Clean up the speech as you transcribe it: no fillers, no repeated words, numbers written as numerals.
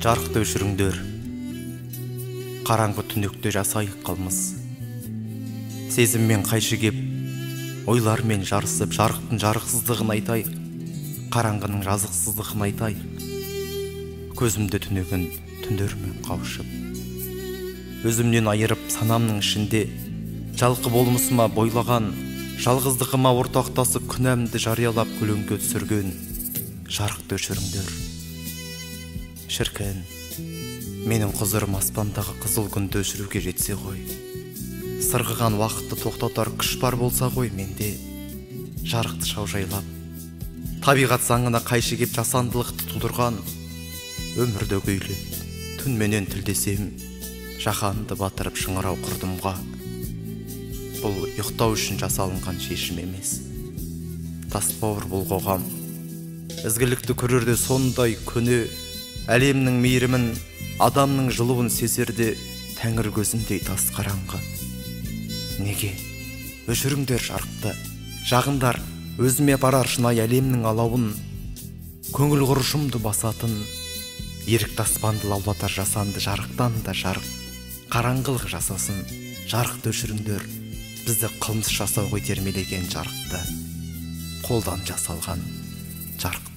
Жарықты өшіріңдер, қараңғы түнекте жасайық қалмыз. Сезіммен қайшы кеп, ойлармен жарысып, жарықтың жарықсыздығын айтайық, қараңғының жазықсыздығын айтайық. Көзімді түнеген түндермен қауышып, өзімнен айырып санамның ішінде жалқы болмысыма бойлаған, жалғыздығыма ортақтасып күнәмді жариялап көлеңке түсірген жарықты өшіріңдер. Шіркін, менің құзырым аспандағы қызыл күнді өшіруге жетсе ғой, сырғыған уақытты тоқтатар күш бар болса ғой, менде жарықты шаужайлап, табиғат заңына қайшы кеп жасандылықты тудырған, өмірді көйлеп, түнменен тілдесем, жаһанды батырып шыңырау құрдымға. Бұл ұйықтау үшін жасалынған шешім емес. Тасбауыр бұл қоғам, ізгілікті көрерде сондай көне, әлемнің мейірімін, адамның жылуын сезерде тәңір көзіндей тас қараңғы. Неге? Өшіріңдер жарықты, жағындар, өзіме барар шынай әлемнің алауын, көңіл құрышымды басатын, ерікті аспанды лаулатар жасанды жарықтан да жарық, қараңғылық жасасын. Жарықты өшіріңдер, бізді қылмыс жасауға итермелеген жарықты, қолдан жасалған жарық.